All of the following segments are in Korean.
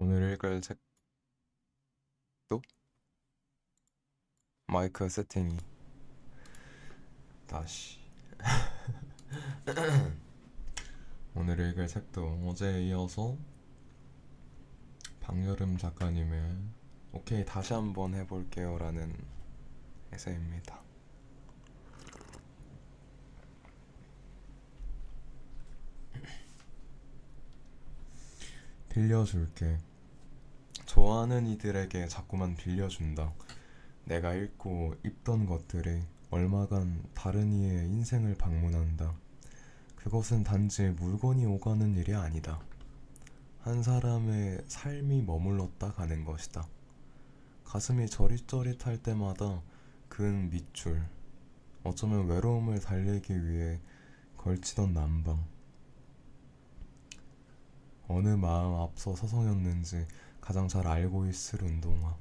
오늘 읽을 책도 마이크 세팅이 다시 오늘 읽을 책도 어제에 이어서 박여름 작가님의 오케이 다시 한번 해볼게요 라는 에세이입니다. 빌려줄게. 좋아하는 이들에게 자꾸만 빌려준다. 내가 읽고 입던 것들이 얼마간 다른 이의 인생을 방문한다. 그것은 단지 물건이 오가는 일이 아니다. 한 사람의 삶이 머물렀다 가는 것이다. 가슴이 저릿저릿할 때마다 그은 밑줄, 어쩌면 외로움을 달래기 위해 걸치던 난방. 어느 마음 앞서 서성였는지 가장 잘 알고 있을 운동화.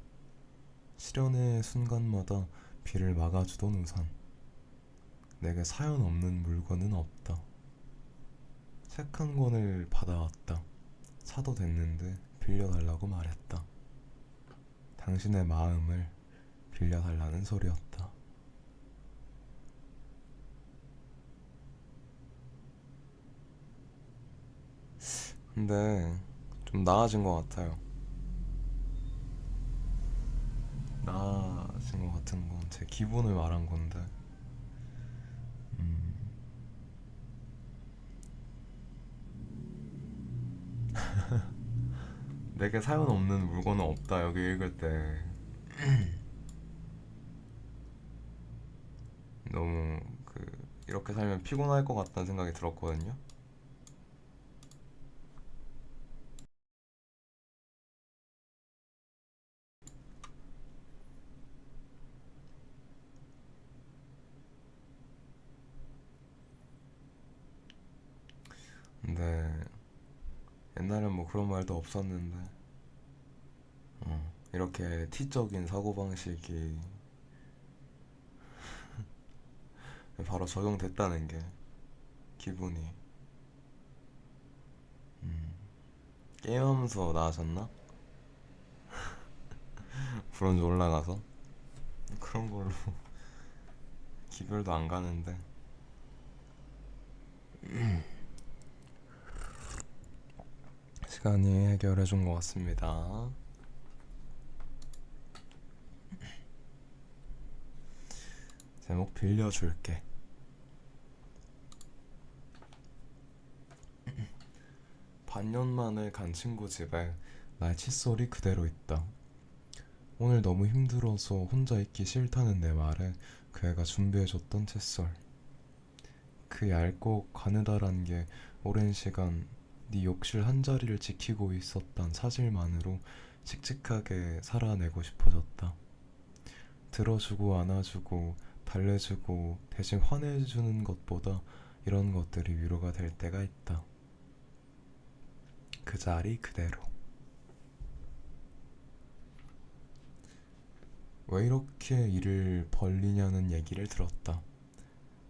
실연의 순간마다 비를 막아주던 우산. 내게 사연 없는 물건은 없다. 책 한 권을 받아왔다. 사도 됐는데 빌려달라고 말했다. 당신의 마음을 빌려달라는 소리였다. 근데 좀 나아진 것 같아요. 나아진 것 같은 건 제 기분을 말한 건데, 음, 내게 사연 없는 물건은 없다. 여기 읽을 때 너무 이렇게 살면 피곤할 것 같다는 생각이 들었거든요. 근데 옛날엔 뭐 그런 말도 없었는데, 이렇게 T적인 사고방식이 바로 적용됐다는 게 기분이, 게임하면서 나아졌나? 브론즈 올라가서 그런 걸로 기별도 안 가는데, 시간이 해결해 준 것 같습니다. 제목 빌려줄게. 반년 만에 간 친구 집에 나의 칫솔이 그대로 있다. 오늘 너무 힘들어서 혼자 있기 싫다는 내 말에 그 애가 준비해줬던 칫솔. 그 얇고 가느다란 게 오랜 시간 네 욕실 한 자리를 지키고 있었단 사실만으로 칙칙하게 살아내고 싶어졌다. 들어주고 안아주고 달래주고 대신 화내주는 것보다 이런 것들이 위로가 될 때가 있다. 그 자리 그대로. 왜 이렇게 일을 벌리냐는 얘기를 들었다.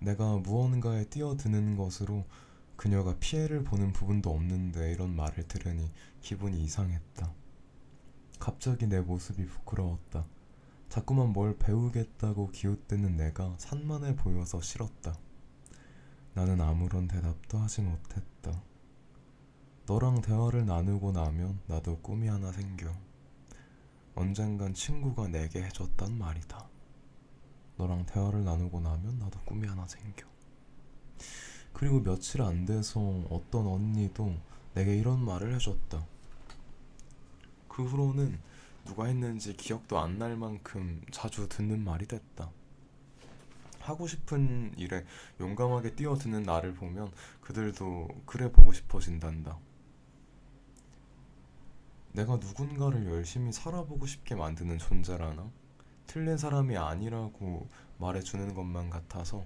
내가 무언가에 뛰어드는 것으로 그녀가 피해를 보는 부분도 없는데 이런 말을 들으니 기분이 이상했다. 갑자기 내 모습이 부끄러웠다. 자꾸만 뭘 배우겠다고 기웃대는 내가 산만해 보여서 싫었다. 나는 아무런 대답도 하지 못했다. 너랑 대화를 나누고 나면 나도 꿈이 하나 생겨. 언젠간 친구가 내게 해줬단 말이다. 너랑 대화를 나누고 나면 나도 꿈이 하나 생겨. 그리고 며칠 안 돼서 어떤 언니도 내게 이런 말을 해줬다. 그 후로는 누가 했는지 기억도 안 날 만큼 자주 듣는 말이 됐다. 하고 싶은 일에 용감하게 뛰어드는 나를 보면 그들도 그래 보고 싶어진단다. 내가 누군가를 열심히 살아보고 싶게 만드는 존재라나? 틀린 사람이 아니라고 말해주는 것만 같아서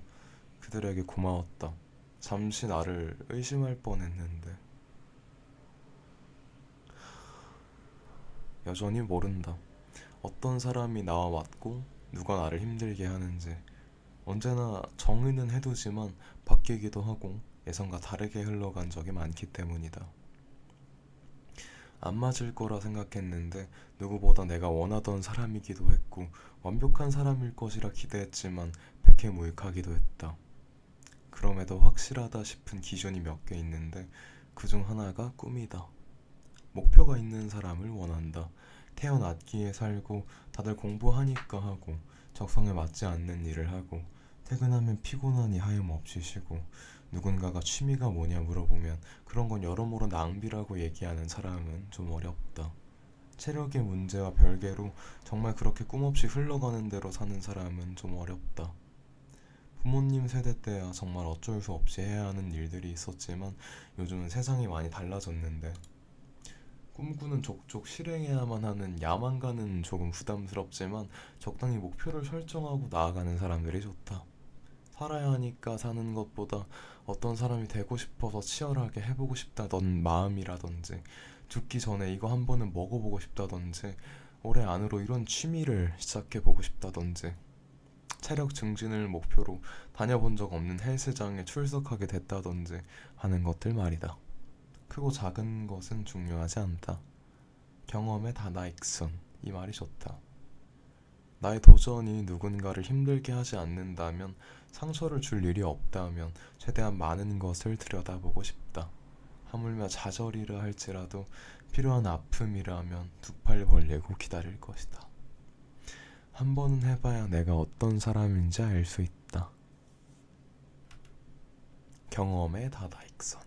그들에게 고마웠다. 잠시 나를 의심할 뻔했는데 여전히 모른다. 어떤 사람이 나와 맞고 누가 나를 힘들게 하는지. 언제나 정의는 해두지만 바뀌기도 하고 예상과 다르게 흘러간 적이 많기 때문이다. 안 맞을 거라 생각했는데 누구보다 내가 원하던 사람이기도 했고 완벽한 사람일 것이라 기대했지만 백해무익하기도 했다. 그럼에도 확실하다 싶은 기준이 몇 개 있는데 그중 하나가 꿈이다. 목표가 있는 사람을 원한다. 태어났기에 살고 다들 공부하니까 하고 적성에 맞지 않는 일을 하고 퇴근하면 피곤하니 하염없이 쉬고 누군가가 취미가 뭐냐 물어보면 그런 건 여러모로 낭비라고 얘기하는 사람은 좀 어렵다. 체력의 문제와 별개로 정말 그렇게 꿈없이 흘러가는 대로 사는 사람은 좀 어렵다. 부모님 세대 때야 정말 어쩔 수 없이 해야 하는 일들이 있었지만 요즘은 세상이 많이 달라졌는데 꿈꾸는 족족 실행해야만 하는 야망가는 조금 부담스럽지만 적당히 목표를 설정하고 나아가는 사람들이 좋다. 살아야 하니까 사는 것보다 어떤 사람이 되고 싶어서 치열하게 해보고 싶다던 마음이라든지 죽기 전에 이거 한 번은 먹어보고 싶다든지 올해 안으로 이런 취미를 시작해보고 싶다든지 체력 증진을 목표로 다녀본 적 없는 헬스장에 출석하게 됐다든지 하는 것들 말이다. 크고 작은 것은 중요하지 않다. 경험의 다나익선 이 말이 좋다. 나의 도전이 누군가를 힘들게 하지 않는다면 상처를 줄 일이 없다면 최대한 많은 것을 들여다보고 싶다. 하물며 좌절이라 할지라도 필요한 아픔이라면 두 팔 벌리고 기다릴 것이다. 한 번은 해봐야 내가 어떤 사람인지 알 수 있다. 경험의 다다익선.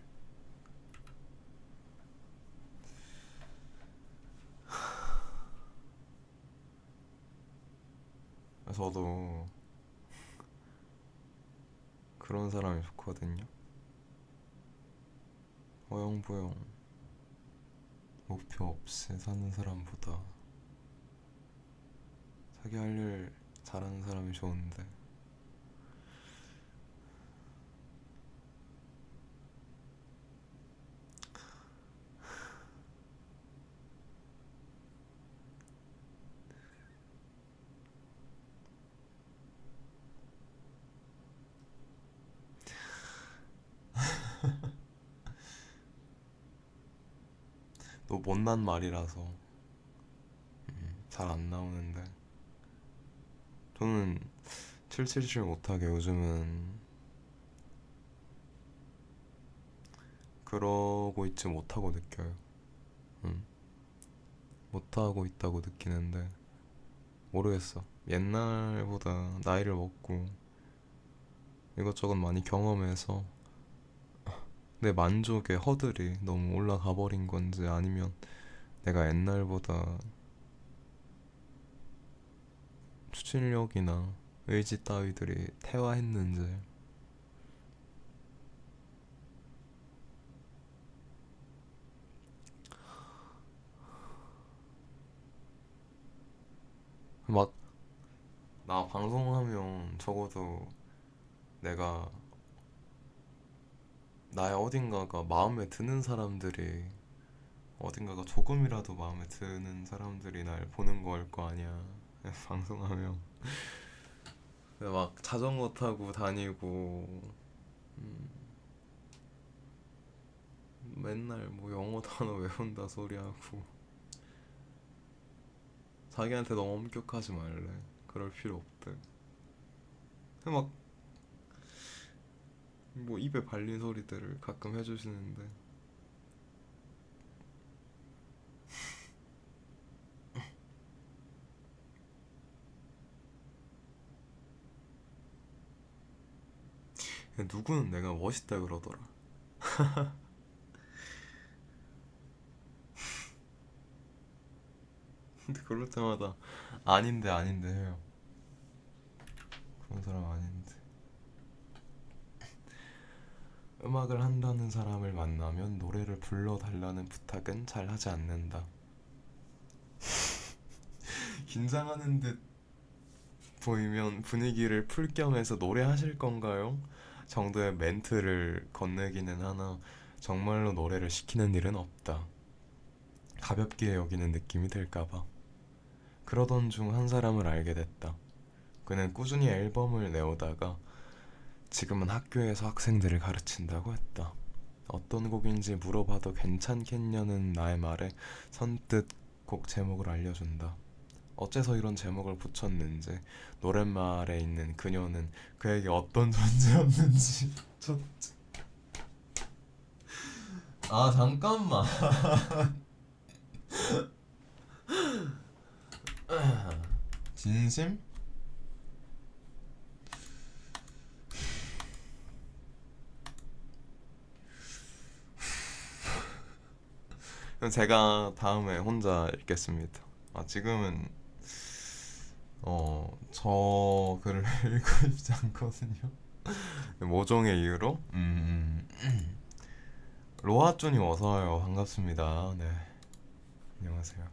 저도 그런 사람이 좋거든요. 어영부영 목표 없이 사는 사람보다 자기 할 일 잘하는 사람이 좋은데 또 못난 말이라서 잘 안 나오는데 저는 777 못하게 요즘은 그러고 있지 못하고 느껴요. 음, 못하고 있다고 느끼는데 모르겠어. 옛날보다 나이를 먹고 이것저것 많이 경험해서 내 만족의 허들이 너무 올라가 버린 건지 아니면 내가 옛날보다 추진력이나 의지 따위들이 퇴화했는지 막 나 방송하면 적어도 내가 나의 어딘가가 마음에 드는 사람들이 어딘가가 조금이라도 마음에 드는 사람들이 날 보는 걸 거 아니야. 방송하면 막 자전거 타고 다니고 맨날 뭐 영어 단어 외운다 소리하고 자기한테 너무 엄격하지 말래. 그럴 필요 없대. 막 뭐 입에 발린 소리들을 가끔 해주시는데 누구는 내가 멋있다 그러더라. 근데 그럴 때마다 아닌데 아닌데 해요. 그런 사람 아닌데. 음악을 한다는 사람을 만나면 노래를 불러달라는 부탁은 잘 하지 않는다. 긴장하는 듯 보이면 분위기를 풀 겸해서 노래하실 건가요? 정도의 멘트를 건네기는 하나 정말로 노래를 시키는 일은 없다. 가볍게 여기는 느낌이 들까봐. 그러던 중 한 사람을 알게 됐다. 그는 꾸준히 앨범을 내오다가 지금은 학교에서 학생들을 가르친다고 했다. 어떤 곡인지 물어봐도 괜찮겠냐는 나의 말에 선뜻 곡 제목을 알려준다. 어째서 이런 제목을 붙였는지, 노랫말에 있는 그녀는 그에게 어떤 존재였는지. 아, 잠깐만. 진심? 그럼 제가 다음에 혼자 읽겠습니다. 지금은 저 글을 읽고 싶지 않거든요. 모종의 이유로. 로하쭈님 어서와요. 반갑습니다. 네, 안녕하세요.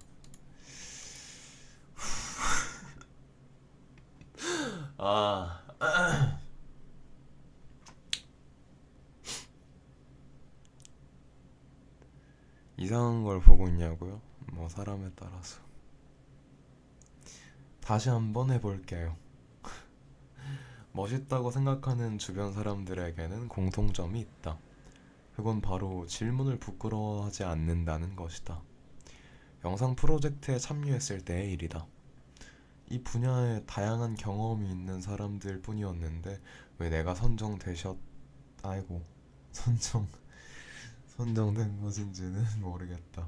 아, 이상한 걸 보고 있냐고요? 뭐 사람에 따라서. 다시 한번 해볼게요. 멋있다고 생각하는 주변 사람들에게는 공통점이 있다. 그건 바로 질문을 부끄러워하지 않는다는 것이다. 영상 프로젝트에 참여했을 때의 일이다. 이 분야에 다양한 경험이 있는 사람들 뿐이었는데 왜 내가 아이고, 선정 선정된 것인지는 모르겠다.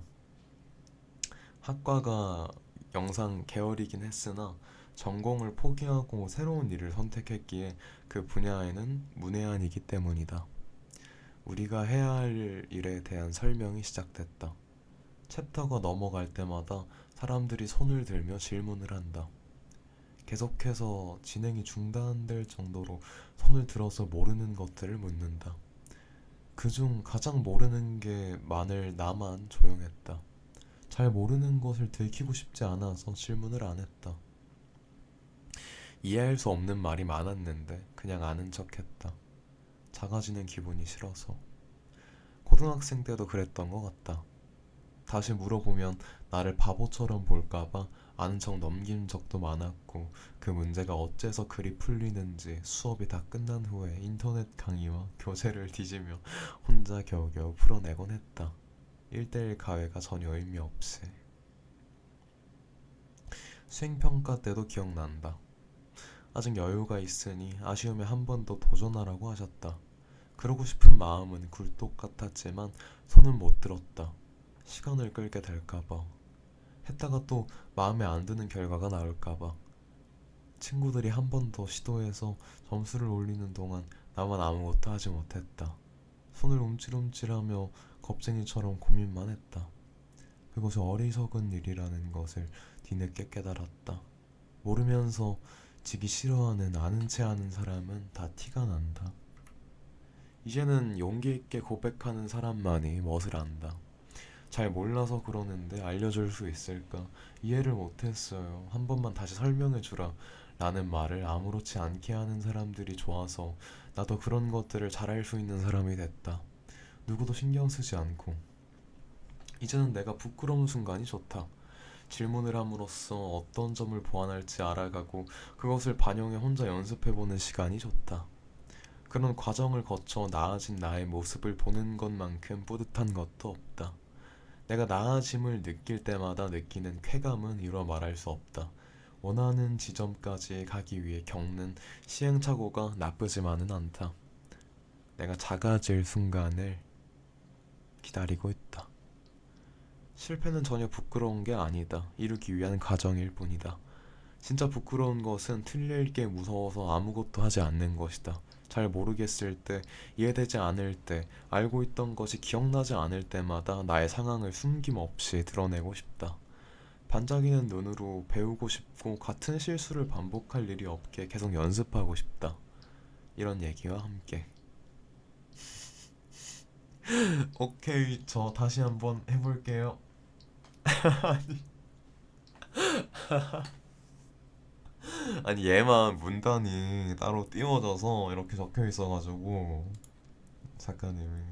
학과가 영상 계열이긴 했으나 전공을 포기하고 새로운 일을 선택했기에 그 분야에는 문외한이기 때문이다. 우리가 해야 할 일에 대한 설명이 시작됐다. 챕터가 넘어갈 때마다 사람들이 손을 들며 질문을 한다. 계속해서 진행이 중단될 정도로 손을 들어서 모르는 것들을 묻는다. 그중 가장 모르는 게 많을 나만 조용했다. 잘 모르는 것을 들키고 싶지 않아서 질문을 안 했다. 이해할 수 없는 말이 많았는데 그냥 아는 척했다. 작아지는 기분이 싫어서. 고등학생 때도 그랬던 것 같다. 다시 물어보면 나를 바보처럼 볼까봐 아는 척 넘긴 적도 많았고, 그 문제가 어째서 그리 풀리는지 수업이 다 끝난 후에 인터넷 강의와 교재를 뒤지며 혼자 겨우겨우 풀어내곤 했다. 1대1 가해가 전혀 의미 없이. 수행평가 때도 기억난다. 아직 여유가 있으니 아쉬움에 한 번 더 도전하라고 하셨다. 그러고 싶은 마음은 굴뚝 같았지만 손은 못 들었다. 시간을 끌게 될까봐. 했다가 또 마음에 안 드는 결과가 나올까봐. 친구들이 한 번 더 시도해서 점수를 올리는 동안 나만 아무것도 하지 못했다. 손을 움찔움찔하며 겁쟁이처럼 고민만 했다. 그것이 어리석은 일이라는 것을 뒤늦게 깨달았다. 모르면서 지기 싫어하는 아는 체 하는 사람은 다 티가 난다. 이제는 용기 있게 고백하는 사람만이 멋을 안다. 잘 몰라서 그러는데 알려줄 수 있을까? 이해를 못했어요. 한 번만 다시 설명해주라. 라는 말을 아무렇지 않게 하는 사람들이 좋아서 나도 그런 것들을 잘할 수 있는 사람이 됐다. 누구도 신경 쓰지 않고. 이제는 내가 부끄러운 순간이 좋다. 질문을 함으로써 어떤 점을 보완할지 알아가고 그것을 반영해 혼자 연습해보는 시간이 좋다. 그런 과정을 거쳐 나아진 나의 모습을 보는 것만큼 뿌듯한 것도 없다. 내가 나아짐을 느낄 때마다 느끼는 쾌감은 이루 말할 수 없다. 원하는 지점까지 가기 위해 겪는 시행착오가 나쁘지만은 않다. 내가 작아질 순간을 기다리고 있다. 실패는 전혀 부끄러운 게 아니다. 이루기 위한 과정일 뿐이다. 진짜 부끄러운 것은 틀릴 게 무서워서 아무것도 하지 않는 것이다. 잘 모르겠을 때, 이해되지 않을 때, 알고 있던 것이 기억나지 않을 때마다 나의 상황을 숨김없이 드러내고 싶다. 반짝이는 눈으로 배우고 싶고 같은 실수를 반복할 일이 없게 계속 연습하고 싶다. 이런 얘기와 함께. 오케이, 저 다시 한번 해볼게요. 아니, 얘만 문단이 따로 띄워져서 이렇게 적혀 있어가지고 작가님이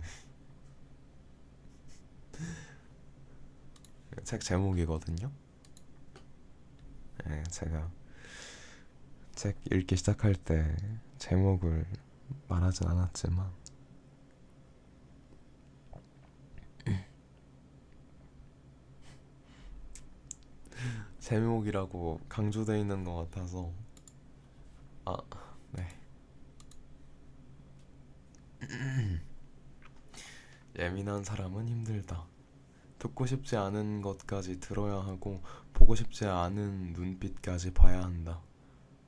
책 제목이거든요. 네, 제가 책 읽기 시작할 때 제목을 말하진 않았지만 제목이라고 강조되어 있는 것 같아서. 아, 네. 예민한 사람은 힘들다. 듣고 싶지 않은 것까지 들어야 하고 보고 싶지 않은 눈빛까지 봐야 한다.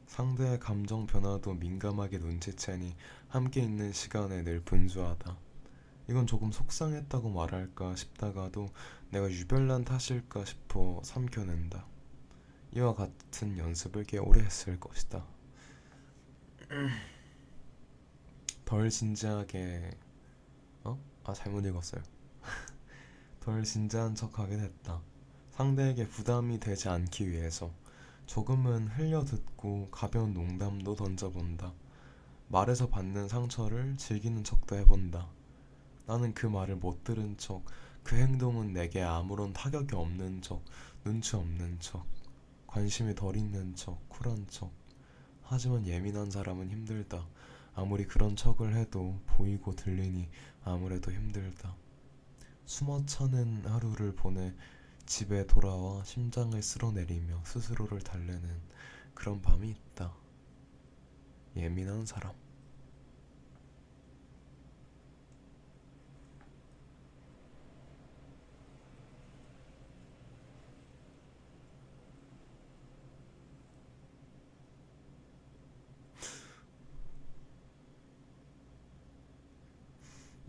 상대의 감정 변화도 민감하게 눈치채니 함께 있는 시간에 늘 분주하다. 이건 조금 속상했다고 말할까 싶다가도 내가 유별난 탓일까 싶어 삼켜낸다. 이와 같은 연습을 꽤 오래 했을 것이다. 덜 진지하게 잘못 읽었어요. 덜 진지한 척하게 됐다. 상대에게 부담이 되지 않기 위해서 조금은 흘려듣고 가벼운 농담도 던져본다. 말에서 받는 상처를 즐기는 척도 해본다. 나는 그 말을 못 들은 척, 그 행동은 내게 아무런 타격이 없는 척, 눈치 없는 척, 관심이 덜 있는 척, 쿨한 척. 하지만 예민한 사람은 힘들다. 아무리 그런 척을 해도 보이고 들리니 아무래도 힘들다. 숨어차는 하루를 보내 집에 돌아와 심장을 쓸어내리며 스스로를 달래는 그런 밤이 있다. 예민한 사람.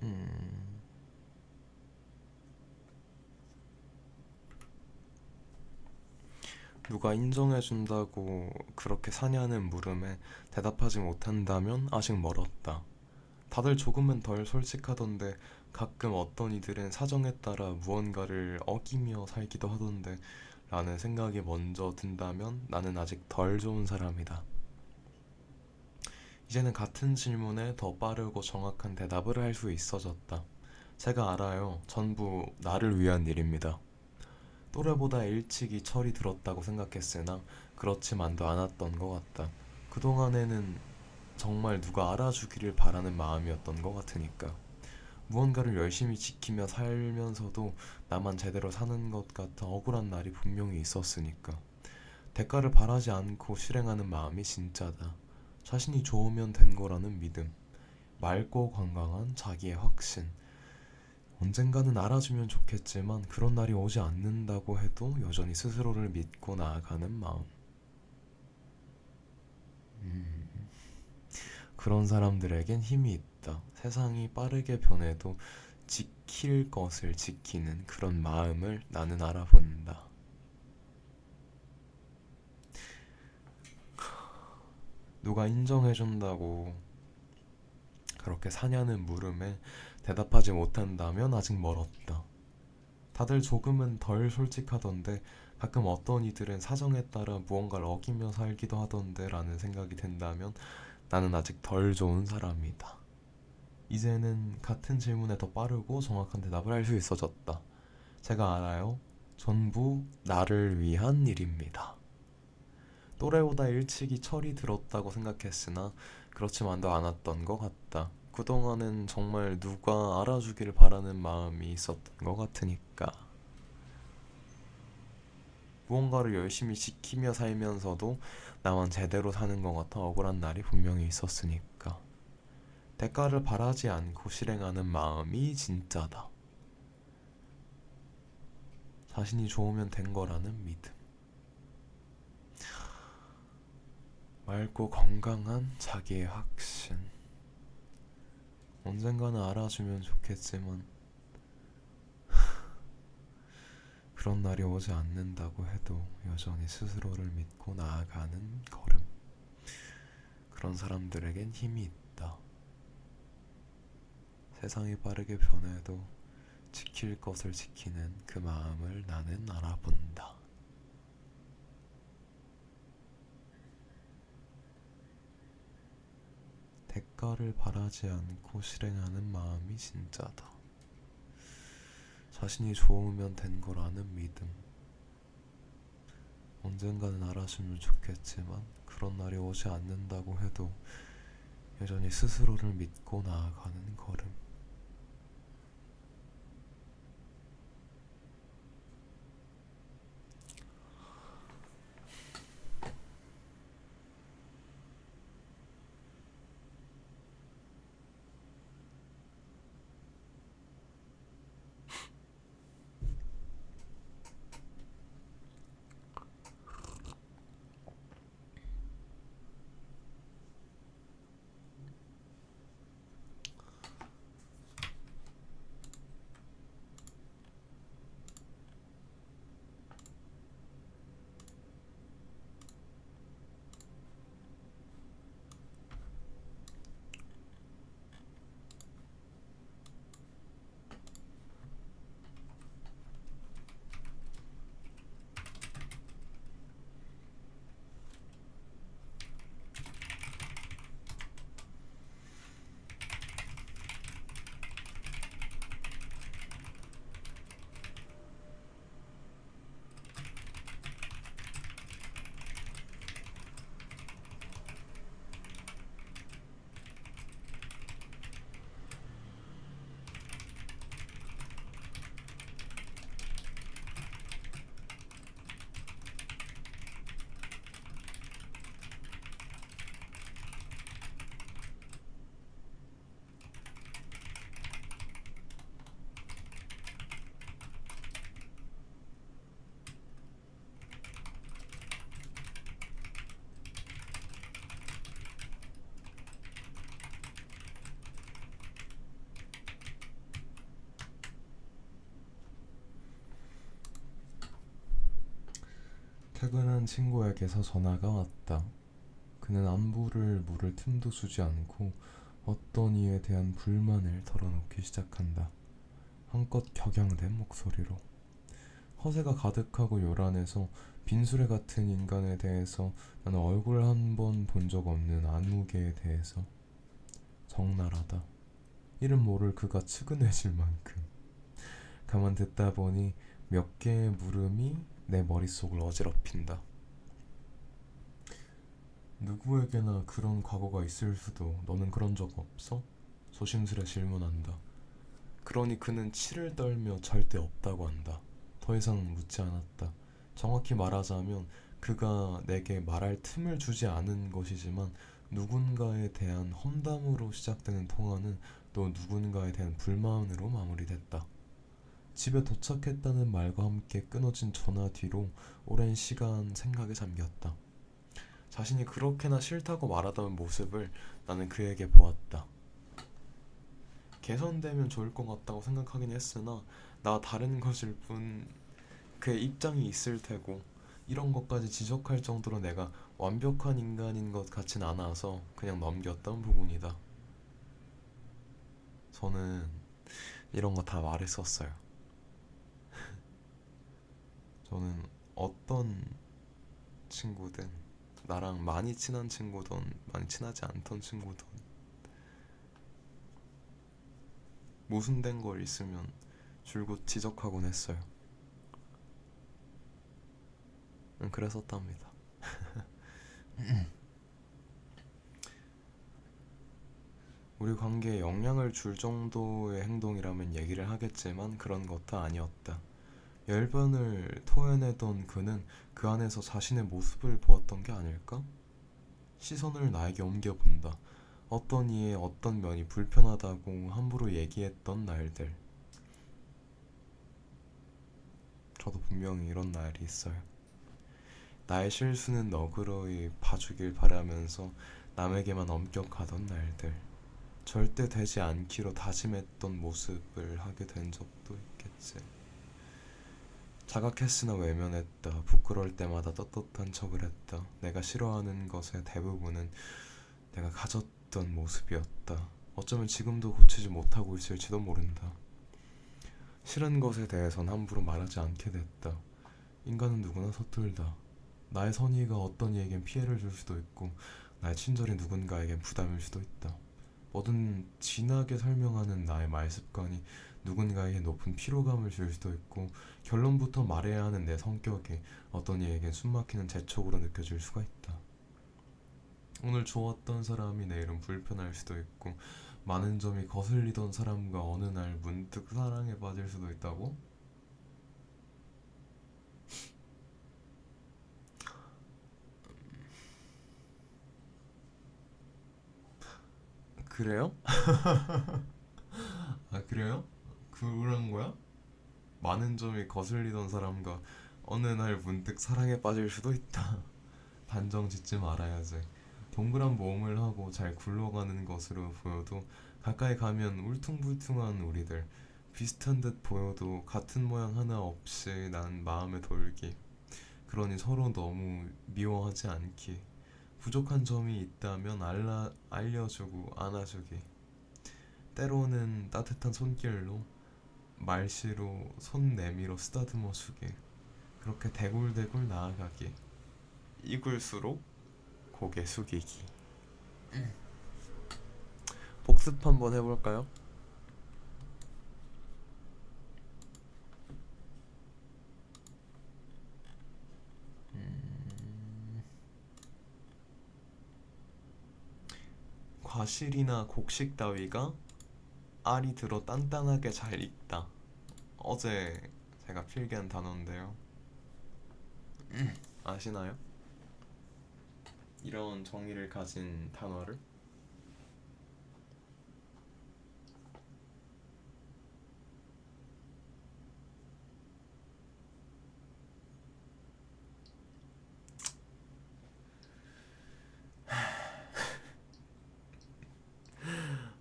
음, 누가 인정해준다고 그렇게 사냐는 물음에 대답하지 못한다면 아직 멀었다. 다들 조금은 덜 솔직하던데 가끔 어떤 이들은 사정에 따라 무언가를 어기며 살기도 하던데 라는 생각이 먼저 든다면 나는 아직 덜 좋은 사람이다. 이제는 같은 질문에 더 빠르고 정확한 대답을 할 수 있어졌다. 제가 알아요. 전부 나를 위한 일입니다. 또래보다 일찍이 철이 들었다고 생각했으나 그렇지만도 않았던 것 같다. 그동안에는 정말 누가 알아주기를 바라는 마음이었던 것 같으니까. 무언가를 열심히 지키며 살면서도 나만 제대로 사는 것 같아 억울한 날이 분명히 있었으니까. 대가를 바라지 않고 실행하는 마음이 진짜다. 자신이 좋으면 된 거라는 믿음. 맑고 건강한 자기의 확신. 언젠가는 알아주면 좋겠지만 그런 날이 오지 않는다고 해도 여전히 스스로를 믿고 나아가는 마음. 그런 사람들에겐 힘이 있다. 세상이 빠르게 변해도 지킬 것을 지키는 그런 마음을 나는 알아본다. 누가 인정해준다고 그렇게 사냐는 물음에 대답하지 못한다면 아직 멀었다. 다들 조금은 덜 솔직하던데 가끔 어떤 이들은 사정에 따라 무언가를 어기며 살기도 하던데 라는 생각이 든다면 나는 아직 덜 좋은 사람이다. 이제는 같은 질문에 더 빠르고 정확한 대답을 할 수 있어졌다. 제가 알아요. 전부 나를 위한 일입니다. 또래보다 일찍이 철이 들었다고 생각했으나 그렇지만도 않았던 것 같다. 그동안은 정말 누가 알아주기를 바라는 마음이 있었던 것 같으니까. 무언가를 열심히 지키며 살면서도 나만 제대로 사는 것 같아 억울한 날이 분명히 있었으니까. 대가를 바라지 않고 실행하는 마음이 진짜다. 자신이 좋으면 된 거라는 믿음. 맑고 건강한 자기의 확신. 언젠가는 알아주면 좋겠지만 그런 날이 오지 않는다고 해도 여전히 스스로를 믿고 나아가는 걸음. 그런 사람들에겐 힘이 있다. 세상이 빠르게 변해도 지킬 것을 지키는 그 마음을 나는 알아본다. 대가를 바라지 않고 실행하는 마음이 진짜다. 자신이 좋으면 된 거라는 믿음. 언젠가는 알아주면 좋겠지만 그런 날이 오지 않는다고 해도 여전히 스스로를 믿고 나아가는 걸음. 퇴근한 친구에게서 전화가 왔다. 그는 안부를 물을 틈도 주지 않고 어떤 이에 대한 불만을 털어놓기 시작한다. 한껏 격양된 목소리로. 허세가 가득하고 요란해서 빈수레 같은 인간에 대해서 나는 얼굴 한 번 본 적 없는 안무개에 대해서 적나라하다. 이름 모를 그가 측은해질 만큼. 가만 듣다 보니 몇 개의 물음이 내 머릿속을 어지럽힌다. 누구에게나 그런 과거가 있을 수도 너는 그런 적 없어? 조심스레 질문한다. 그러니 그는 치를 떨며 절대 없다고 한다. 더 이상 묻지 않았다. 정확히 말하자면 그가 내게 말할 틈을 주지 않은 것이지만 누군가에 대한 험담으로 시작되는 통화는 또 누군가에 대한 불만으로 마무리됐다. 집에 도착했다는 말과 함께 끊어진 전화 뒤로 오랜 시간 생각에 잠겼다. 자신이 그렇게나 싫다고 말하던 모습을 나는 그에게 보았다. 개선되면 좋을 것 같다고 생각하긴 했으나 나 다른 것일 뿐 그의 입장이 있을 테고 이런 것까지 지적할 정도로 내가 완벽한 인간인 것 같진 않아서 그냥 넘겼던 부분이다. 저는 이런 거 다 말했었어요. 저는 어떤 친구든 나랑 많이 친한 친구든 많이 친하지 않던 친구든 모순된 걸 있으면 줄곧 지적하곤 했어요. 그랬었답니다. 우리 관계에 영향을 줄 정도의 행동이라면 얘기를 하겠지만 그런 것도 아니었다. 열변을 토해내던 그는 그 안에서 자신의 모습을 보았던 게 아닐까? 시선을 나에게 옮겨본다. 어떤 이의 어떤 면이 불편하다고 함부로 얘기했던 날들. 저도 분명히 이런 날이 있어요. 나의 실수는 너그러이 봐주길 바라면서 남에게만 엄격하던 날들. 절대 되지 않기로 다짐했던 모습을 하게 된 적도 있겠지. 자각했으나 외면했다. 부끄러울 때마다 떳떳한 척을 했다. 내가 싫어하는 것의 대부분은 내가 가졌던 모습이었다. 어쩌면 지금도 고치지 못하고 있을지도 모른다. 싫은 것에 대해선 함부로 말하지 않게 됐다. 인간은 누구나 서툴다. 나의 선의가 어떤 이에겐 피해를 줄 수도 있고 나의 친절이 누군가에겐 부담일 수도 있다. 뭐든 진하게 설명하는 나의 말습관이 누군가에게 높은 피로감을 줄 수도 있고 결론부터 말해야 하는 내 성격이 어떤 이에겐 숨막히는 재촉으로 느껴질 수가 있다. 오늘 좋았던 사람이 내일은 불편할 수도 있고 많은 점이 거슬리던 사람과 어느 날 문득 사랑에 빠질 수도 있다고? 그래요? 아 그래요? 그런 거야? 많은 점이 거슬리던 사람과 어느 날 문득 사랑에 빠질 수도 있다. 단정 짓지 말아야지. 동그란 모험을 하고 잘 굴러가는 것으로 보여도 가까이 가면 울퉁불퉁한 우리들. 비슷한 듯 보여도 같은 모양 하나 없이 난 마음에 돌기. 그러니 서로 너무 미워하지 않기. 부족한 점이 있다면 알려주고 안아주기. 때로는 따뜻한 손길로 말씨로 손 내밀어 쓰다듬어 주기. 그렇게 대굴대굴 나아가기. 이굴수록 고개 숙이기. 복습 한번 해볼까요? 과실이나 곡식 따위가 알이 들어 단단하게 잘 익다. 어제 제가 필기한 단어인데요. 아시나요? 이런 정의를 가진 단어를?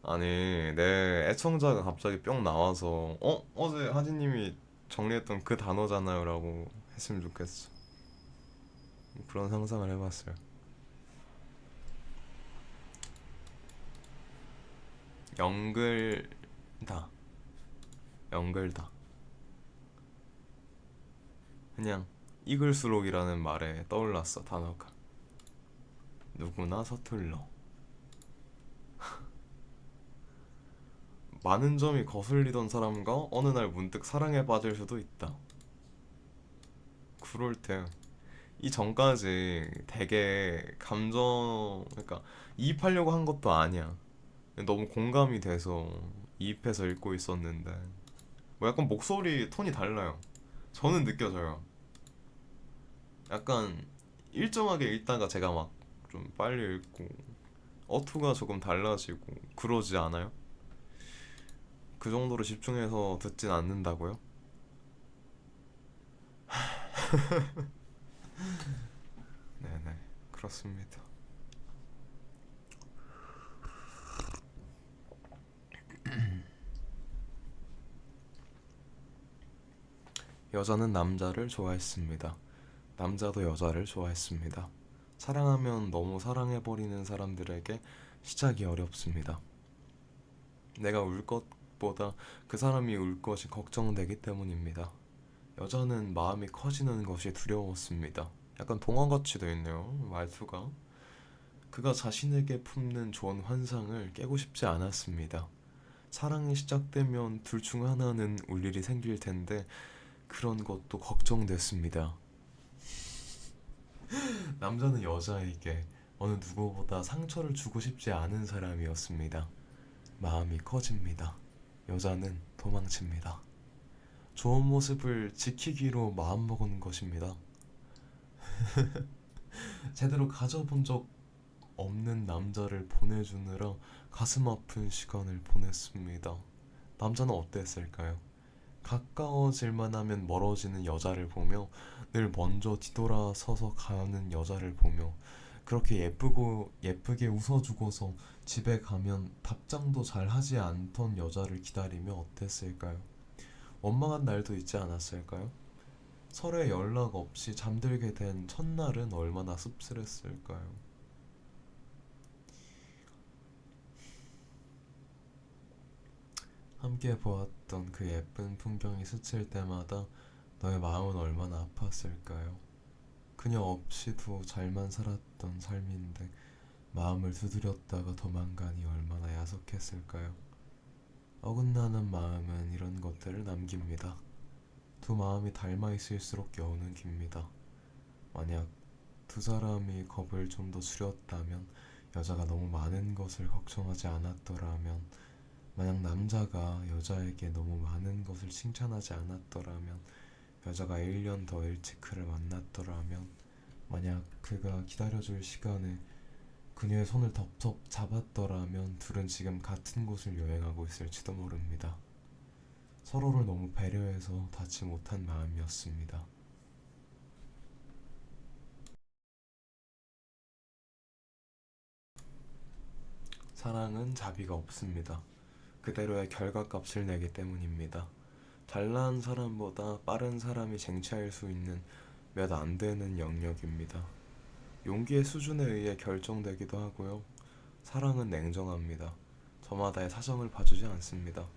아니, 내 애청자가 갑자기 뿅 나와서 어제 하진님이 정리했던 그 단어잖아요 라고 했으면 좋겠어. 그런 상상을 해봤어요. 영글다, 영글다. 그냥 익을수록이라는 말에 떠올랐어, 단어가. 누구나 서툴러. 많은 점이 거슬리던 사람과 어느 날 문득 사랑에 빠질 수도 있다. 그럴 때 이 전까지 되게 그러니까 이입하려고 한 것도 아니야. 너무 공감이 돼서 이입해서 읽고 있었는데 뭐 약간 목소리 톤이 달라요. 저는 느껴져요. 약간 일정하게 읽다가 제가 막 좀 빨리 읽고 어투가 조금 달라지고 그러지 않아요? 그 정도로 집중해서 듣진 않는다고요? 네네, 그렇습니다. 여자는 남자를 좋아했습니다. 남자도 여자를 좋아했습니다. 사랑하면 너무 사랑해버리는 사람들에게 시작이 어렵습니다. 내가 울 것보다 그 사람이 울 것이 걱정되기 때문입니다. 여자는 마음이 커지는 것이 두려웠습니다. 약간 동화같이 돼 있네요, 말투가. 그가 자신에게 품는 좋은 환상을 깨고 싶지 않았습니다. 사랑이 시작되면 둘 중 하나는 울 일이 생길 텐데 그런 것도 걱정됐습니다. 남자는 여자에게 어느 누구보다 상처를 주고 싶지 않은 사람이었습니다. 마음이 커집니다. 여자는 도망칩니다. 좋은 모습을 지키기로 마음먹은 것입니다. 제대로 가져본 적 없는 남자를 보내주느라 가슴 아픈 시간을 보냈습니다. 남자는 어땠을까요? 가까워질만 하면 멀어지는 여자를 보며 늘 먼저 뒤돌아서서 가는 여자를 보며 그렇게 예쁘게 웃어주고서 집에 가면 답장도 잘 하지 않던 여자를 기다리며 어땠을까요? 원망한 날도 있지 않았을까요? 서로의 연락 없이 잠들게 된 첫날은 얼마나 씁쓸했을까요? 함께 보았던 그 예쁜 풍경이 스칠 때마다 너의 마음은 얼마나 아팠을까요? 그녀 없이도 잘만 살았던 삶인데 마음을 두드렸다가 도망가니 얼마나 야속했을까요? 어긋나는 마음은 이런 것들을 남깁니다. 두 마음이 닮아 있을수록 여운은 깁니다. 만약 두 사람이 겁을 좀 더 줄였다면, 여자가 너무 많은 것을 걱정하지 않았더라면, 만약 남자가 여자에게 너무 많은 것을 칭찬하지 않았더라면, 여자가 1년 더 일찍 그를 만났더라면, 만약 그가 기다려줄 시간에 그녀의 손을 덥석 잡았더라면 둘은 지금 같은 곳을 여행하고 있을지도 모릅니다. 서로를 너무 배려해서 닿지 못한 마음이었습니다. 사랑은 자비가 없습니다. 그대로의 결과값을 내기 때문입니다. 잘난 사람보다 빠른 사람이 쟁취할 수 있는 몇 안 되는 영역입니다. 용기의 수준에 의해 결정되기도 하고요. 사랑은 냉정합니다. 저마다의 사정을 봐주지 않습니다.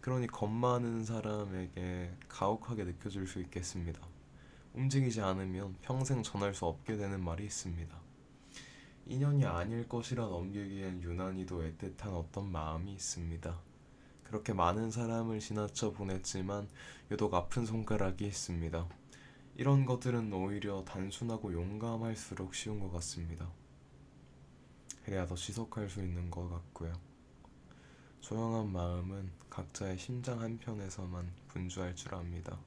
그러니 겁 많은 사람에게 가혹하게 느껴질 수 있겠습니다. 움직이지 않으면 평생 전할 수 없게 되는 말이 있습니다. 인연이 아닐 것이라 넘기기엔 유난히도 애틋한 어떤 마음이 있습니다. 그렇게 많은 사람을 지나쳐 보냈지만 유독 아픈 손가락이 있습니다. 이런 것들은 오히려 단순하고 용감할수록 쉬운 것 같습니다. 그래야 더 지속할 수 있는 것 같고요. 조용한 마음은 각자의 심장 한편에서만 분주할 줄 압니다.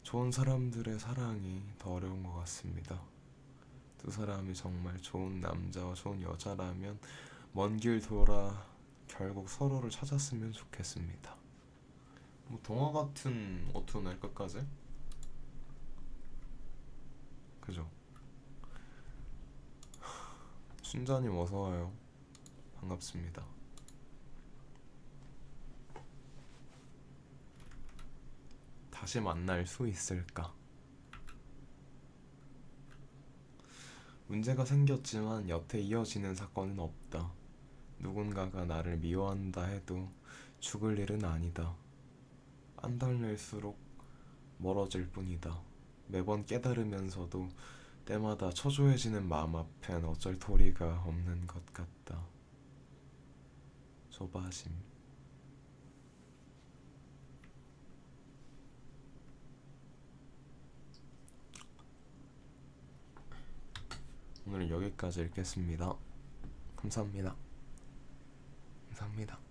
좋은 사람들의 사랑이 더 어려운 것 같습니다. 두 사람이 정말 좋은 남자와 좋은 여자라면 먼 길 돌아 결국 서로를 찾았으면 좋겠습니다. 뭐 동화 같은 어투네 끝까지? 그죠? 순자님 어서와요. 반갑습니다. 다시 만날 수 있을까? 문제가 생겼지만 여태 이어지는 사건은 없다. 누군가가 나를 미워한다 해도 죽을 일은 아니다. 안달릴수록 멀어질 뿐이다. 매번 깨달으면서도 때마다 초조해지는 마음 앞엔 어쩔 도리가 없는 것 같다. 조바심. 오늘은 여기까지 읽겠습니다. 감사합니다. 감사합니다.